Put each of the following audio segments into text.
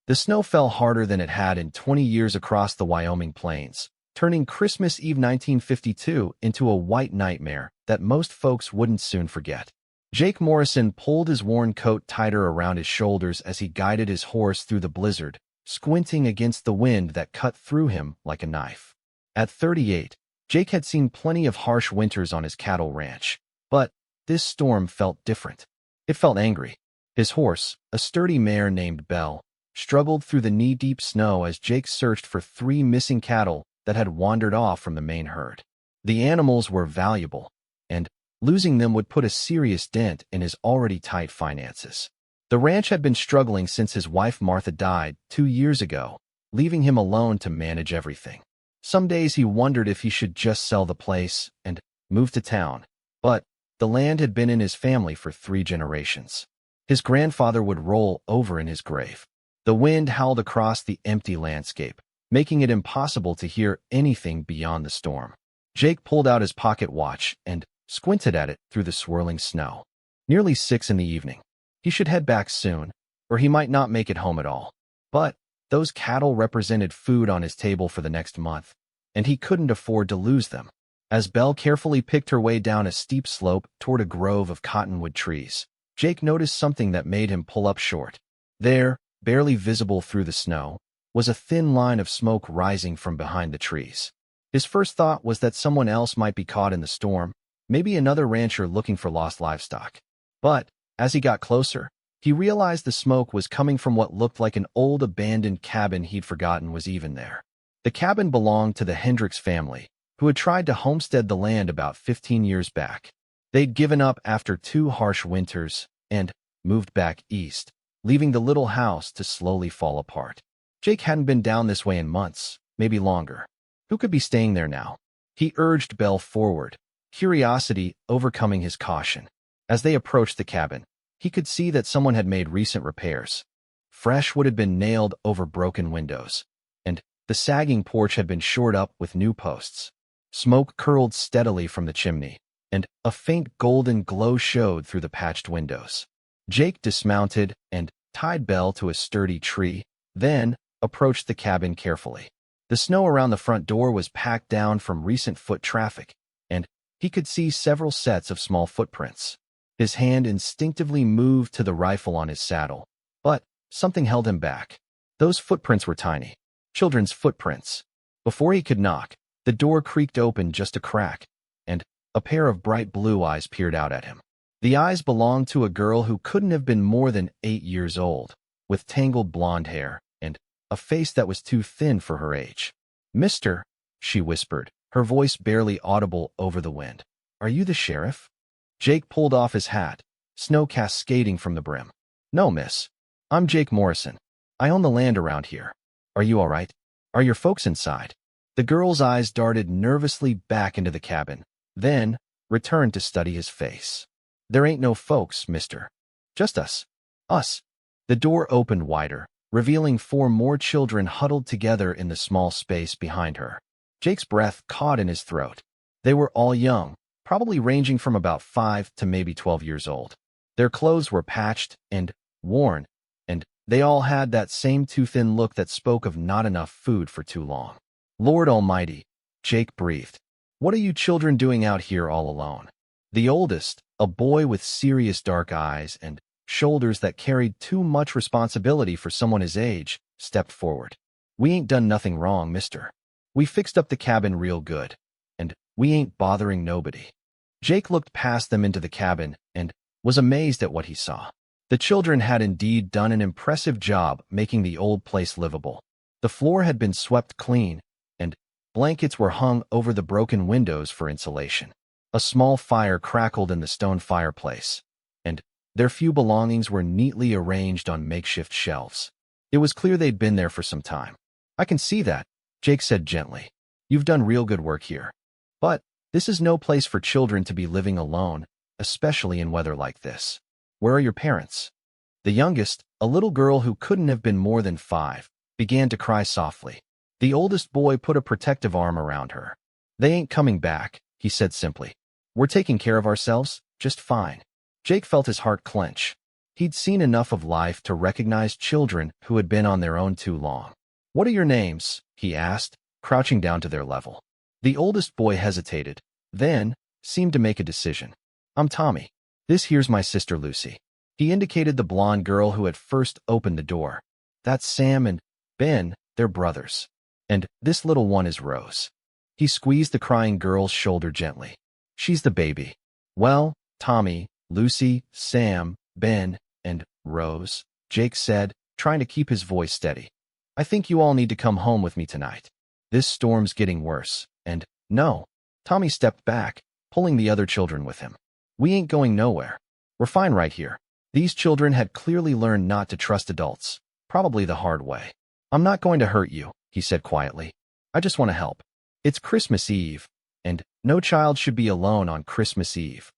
The snow fell harder than it had in 20 years across the Wyoming plains, turning Christmas Eve 1952 into a white nightmare that most folks wouldn't soon forget. Jake Morrison pulled his worn coat tighter around his shoulders as he guided his horse through the blizzard, squinting against the wind that cut through him like a knife. At 38, Jake had seen plenty of harsh winters on his cattle ranch, but this storm felt different. It felt angry. His horse, a sturdy mare named Belle, struggled through the knee-deep snow as Jake searched for 3 missing cattle that had wandered off from the main herd. The animals were valuable, and losing them would put a serious dent in his already tight finances. The ranch had been struggling since his wife Martha died 2 years ago, leaving him alone to manage everything. Some days he wondered if he should just sell the place and move to town, but the land had been in his family for 3 generations. His grandfather would roll over in his grave. The wind howled across the empty landscape, making it impossible to hear anything beyond the storm. Jake pulled out his pocket watch and squinted at it through the swirling snow. Nearly 6 in the evening. He should head back soon, or he might not make it home at all. But those cattle represented food on his table for the next month, and he couldn't afford to lose them. As Belle carefully picked her way down a steep slope toward a grove of cottonwood trees, Jake noticed something that made him pull up short. There, barely visible through the snow, was a thin line of smoke rising from behind the trees. His first thought was that someone else might be caught in the storm, maybe another rancher looking for lost livestock. But as he got closer, he realized the smoke was coming from what looked like an old abandoned cabin he'd forgotten was even there. The cabin belonged to the Hendricks family, who had tried to homestead the land about 15 years back. They'd given up after 2 harsh winters and moved back east, leaving the little house to slowly fall apart. Jake hadn't been down this way in months, maybe longer. Who could be staying there now? He urged Belle forward, curiosity overcoming his caution. As they approached the cabin, he could see that someone had made recent repairs. Fresh wood had been nailed over broken windows, and the sagging porch had been shored up with new posts. Smoke curled steadily from the chimney, and a faint golden glow showed through the patched windows. Jake dismounted and tied Belle to a sturdy tree, then approached the cabin carefully. The snow around the front door was packed down from recent foot traffic, and he could see several sets of small footprints. His hand instinctively moved to the rifle on his saddle, but something held him back. Those footprints were tiny, children's footprints. Before he could knock, the door creaked open just a crack, and a pair of bright blue eyes peered out at him. The eyes belonged to a girl who couldn't have been more than 8 years old, with tangled blonde hair and a face that was too thin for her age. "Mister," she whispered, her voice barely audible over the wind. "Are you the sheriff?" Jake pulled off his hat, snow cascading from the brim. "No, miss. I'm Jake Morrison. I own the land around here. Are you all right? Are your folks inside?" The girl's eyes darted nervously back into the cabin, then returned to study his face. "There ain't no folks, mister. Just us. Us." The door opened wider, revealing 4 more children huddled together in the small space behind her. Jake's breath caught in his throat. They were all young, probably ranging from about 5 to maybe 12 years old. Their clothes were patched and worn, and they all had that same too-thin look that spoke of not enough food for too long. "Lord Almighty," Jake breathed. "What are you children doing out here all alone?" The oldest, a boy with serious dark eyes and shoulders that carried too much responsibility for someone his age, stepped forward. "We ain't done nothing wrong, mister. We fixed up the cabin real good, and we ain't bothering nobody." Jake looked past them into the cabin and was amazed at what he saw. The children had indeed done an impressive job making the old place livable. The floor had been swept clean, and blankets were hung over the broken windows for insulation. A small fire crackled in the stone fireplace, and their few belongings were neatly arranged on makeshift shelves. It was clear they'd been there for some time. "I can see that," Jake said gently. "You've done real good work here. But this is no place for children to be living alone, especially in weather like this. Where are your parents?" The youngest, a little girl who couldn't have been more than 5, began to cry softly. The oldest boy put a protective arm around her. "They ain't coming back," he said simply. "We're taking care of ourselves, just fine." Jake felt his heart clench. He'd seen enough of life to recognize children who had been on their own too long. "What are your names?" he asked, crouching down to their level. The oldest boy hesitated, then seemed to make a decision. "I'm Tommy. This here's my sister Lucy." He indicated the blonde girl who had first opened the door. "That's Sam and Ben, they're brothers. And this little one is Rose." He squeezed the crying girl's shoulder gently. "She's the baby." "Well, Tommy, Lucy, Sam, Ben, and Rose," Jake said, trying to keep his voice steady. "I think you all need to come home with me tonight. This storm's getting worse, and no." Tommy stepped back, pulling the other children with him. "We ain't going nowhere. We're fine right here." These children had clearly learned not to trust adults, probably the hard way. "I'm not going to hurt you," he said quietly. "I just want to help. It's Christmas Eve, and no child should be alone on Christmas Eve."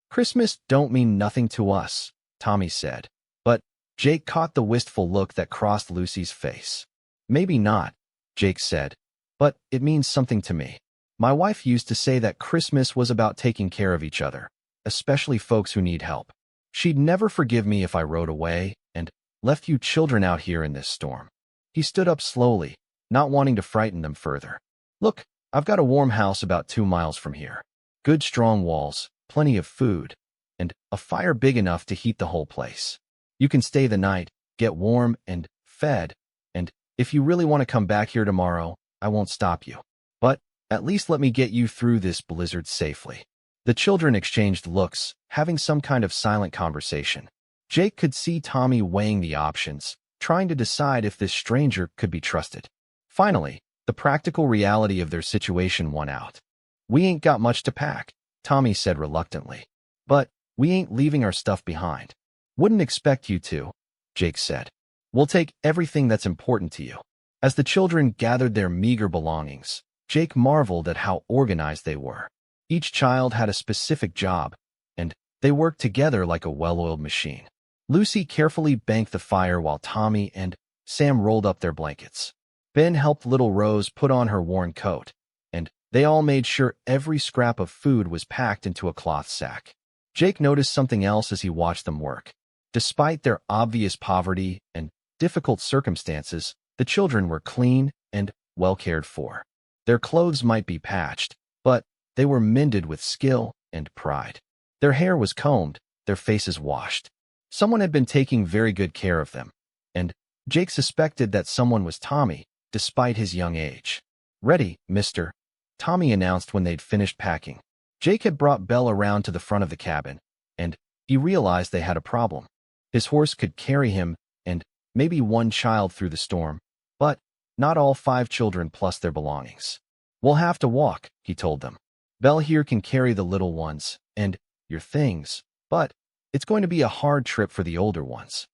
"Christmas don't mean nothing to us," Tommy said. But Jake caught the wistful look that crossed Lucy's face. "Maybe not," Jake said, "but it means something to me. My wife used to say that Christmas was about taking care of each other, especially folks who need help. She'd never forgive me if I rode away and left you children out here in this storm." He stood up slowly, not wanting to frighten them further. "Look, I've got a warm house about 2 miles from here. Good strong walls, plenty of food, and a fire big enough to heat the whole place. You can stay the night, get warm and fed, and if you really want to come back here tomorrow, I won't stop you. But at least let me get you through this blizzard safely." The children exchanged looks, having some kind of silent conversation. Jake could see Tommy weighing the options, trying to decide if this stranger could be trusted. Finally, the practical reality of their situation won out. "We ain't got much to pack," Tommy said reluctantly. "But we ain't leaving our stuff behind." "Wouldn't expect you to," Jake said. "We'll take everything that's important to you." As the children gathered their meager belongings, Jake marveled at how organized they were. Each child had a specific job, and they worked together like a well-oiled machine. Lucy carefully banked the fire while Tommy and Sam rolled up their blankets. Ben helped little Rose put on her worn coat, and they all made sure every scrap of food was packed into a cloth sack. Jake noticed something else as he watched them work. Despite their obvious poverty and difficult circumstances, the children were clean and well cared for. Their clothes might be patched, but they were mended with skill and pride. Their hair was combed, their faces washed. Someone had been taking very good care of them, and Jake suspected that someone was Tommy, despite his young age. "Ready, mister," Tommy announced when they'd finished packing. Jake had brought Belle around to the front of the cabin, and he realized they had a problem. His horse could carry him and maybe one child through the storm, but not all 5 children plus their belongings. "We'll have to walk," he told them. "Belle here can carry the little ones and your things, but it's going to be a hard trip for the older ones."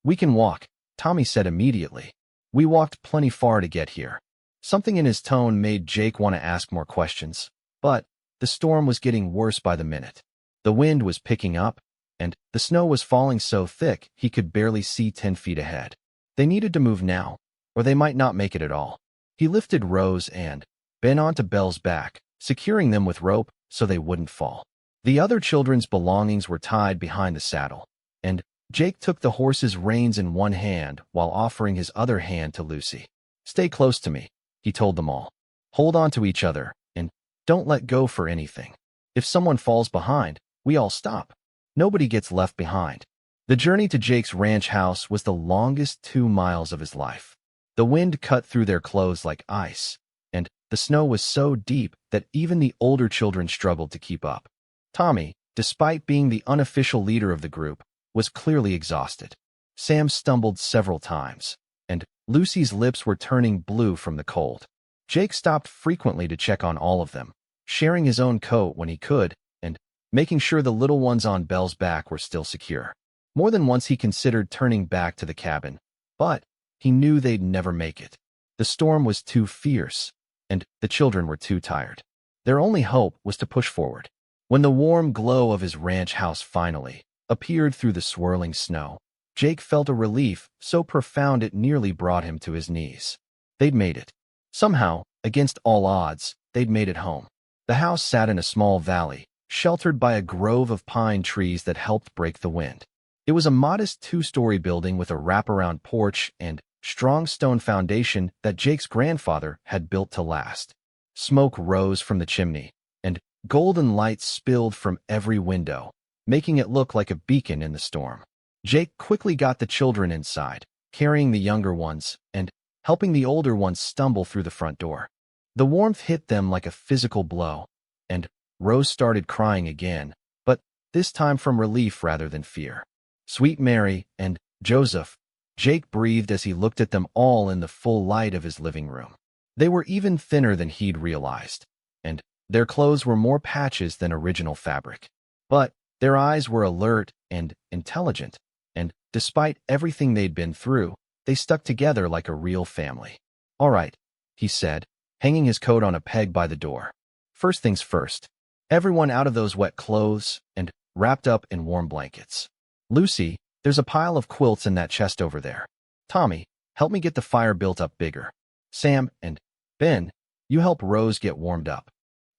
"We can walk," Tommy said immediately. "We walked plenty far to get here." Something in his tone made Jake want to ask more questions, but the storm was getting worse by the minute. The wind was picking up, and the snow was falling so thick he could barely see 10 feet ahead. They needed to move now, or they might not make it at all. He lifted Rose and Ben onto Belle's back, securing them with rope so they wouldn't fall. The other children's belongings were tied behind the saddle, and Jake took the horse's reins in one hand while offering his other hand to Lucy. "Stay close to me," he told them all. "Hold on to each other, and don't let go for anything. If someone falls behind, we all stop. Nobody gets left behind." The journey to Jake's ranch house was the longest 2 miles of his life. The wind cut through their clothes like ice, and the snow was so deep that even the older children struggled to keep up. Tommy, despite being the unofficial leader of the group, was clearly exhausted. Sam stumbled several times, and Lucy's lips were turning blue from the cold. Jake stopped frequently to check on all of them, sharing his own coat when he could, and making sure the little ones on Belle's back were still secure. More than once he considered turning back to the cabin, but he knew they'd never make it. The storm was too fierce, and the children were too tired. Their only hope was to push forward. When the warm glow of his ranch house finally appeared through the swirling snow, Jake felt a relief so profound it nearly brought him to his knees. They'd made it. Somehow, against all odds, they'd made it home. The house sat in a small valley, sheltered by a grove of pine trees that helped break the wind. It was a modest two-story building with a wraparound porch and strong stone foundation that Jake's grandfather had built to last. Smoke rose from the chimney, and golden light spilled from every window, making it look like a beacon in the storm. Jake quickly got the children inside, carrying the younger ones and helping the older ones stumble through the front door. The warmth hit them like a physical blow, and Rose started crying again, but this time from relief rather than fear. Sweet Mary and Joseph, Jake breathed as he looked at them all in the full light of his living room. They were even thinner than he'd realized, and their clothes were more patches than original fabric. But their eyes were alert and intelligent, and despite everything they'd been through, they stuck together like a real family. "All right," he said, hanging his coat on a peg by the door. "First things first. Everyone out of those wet clothes and wrapped up in warm blankets. Lucy, there's a pile of quilts in that chest over there. Tommy, help me get the fire built up bigger. Sam and Ben, you help Rose get warmed up."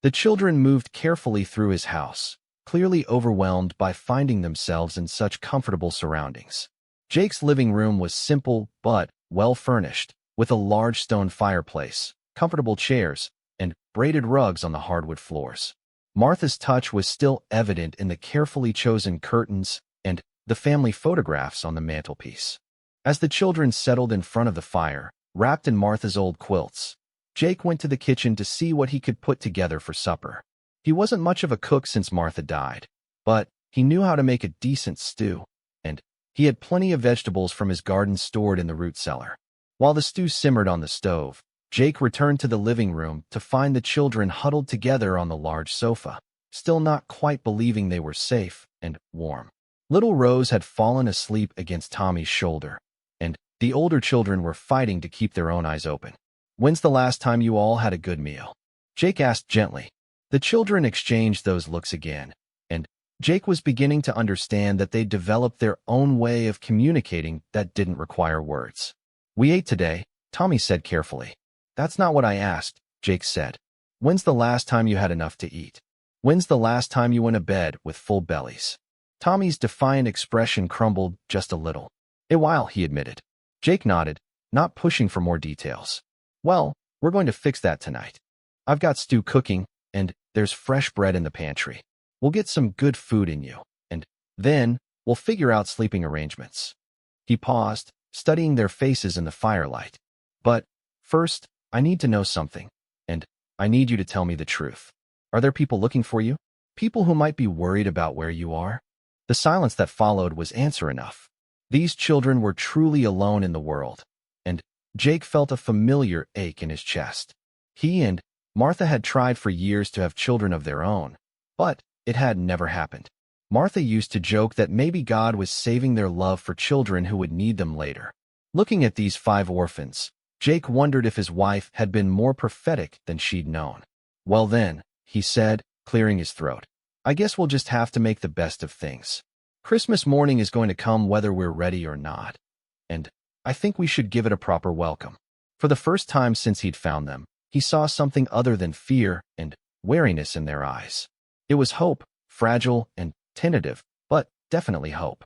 The children moved carefully through his house, clearly overwhelmed by finding themselves in such comfortable surroundings. Jake's living room was simple but well-furnished, with a large stone fireplace, comfortable chairs, and braided rugs on the hardwood floors. Martha's touch was still evident in the carefully chosen curtains and the family photographs on the mantelpiece. As the children settled in front of the fire, wrapped in Martha's old quilts, Jake went to the kitchen to see what he could put together for supper. He wasn't much of a cook since Martha died, but he knew how to make a decent stew, and he had plenty of vegetables from his garden stored in the root cellar. While the stew simmered on the stove, Jake returned to the living room to find the children huddled together on the large sofa, still not quite believing they were safe and warm. Little Rose had fallen asleep against Tommy's shoulder, and the older children were fighting to keep their own eyes open. "When's the last time you all had a good meal?" Jake asked gently. The children exchanged those looks again, and Jake was beginning to understand that they'd developed their own way of communicating that didn't require words. "We ate today," Tommy said carefully. "That's not what I asked," Jake said. "When's the last time you had enough to eat? When's the last time you went to bed with full bellies?" Tommy's defiant expression crumbled just a little. "A while," he admitted. Jake nodded, not pushing for more details. "Well, we're going to fix that tonight. I've got stew cooking, and there's fresh bread in the pantry. We'll get some good food in you, and then we'll figure out sleeping arrangements." He paused, studying their faces in the firelight. "But first, I need to know something, and I need you to tell me the truth. Are there people looking for you? People who might be worried about where you are?" The silence that followed was answer enough. These children were truly alone in the world, and Jake felt a familiar ache in his chest. He and Martha had tried for years to have children of their own, but it had never happened. Martha used to joke that maybe God was saving their love for children who would need them later. Looking at these 5 orphans, Jake wondered if his wife had been more prophetic than she'd known. "Well then," he said, clearing his throat, "I guess we'll just have to make the best of things. Christmas morning is going to come whether we're ready or not, and I think we should give it a proper welcome." For the first time since he'd found them, he saw something other than fear and wariness in their eyes. It was hope, fragile and tentative, but definitely hope.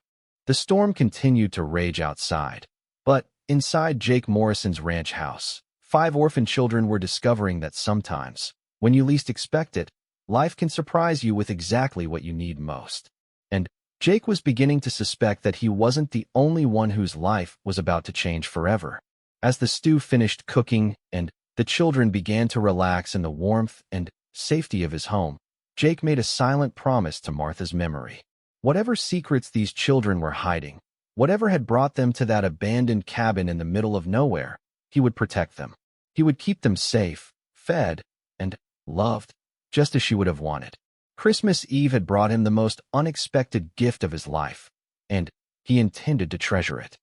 The storm continued to rage outside, but inside Jake Morrison's ranch house, 5 orphan children were discovering that sometimes, when you least expect it, life can surprise you with exactly what you need most. And Jake was beginning to suspect that he wasn't the only one whose life was about to change forever. As the stew finished cooking and the children began to relax in the warmth and safety of his home, Jake made a silent promise to Martha's memory. Whatever secrets these children were hiding, whatever had brought them to that abandoned cabin in the middle of nowhere, he would protect them. He would keep them safe, fed, and loved, just as she would have wanted. Christmas Eve had brought him the most unexpected gift of his life, and he intended to treasure it.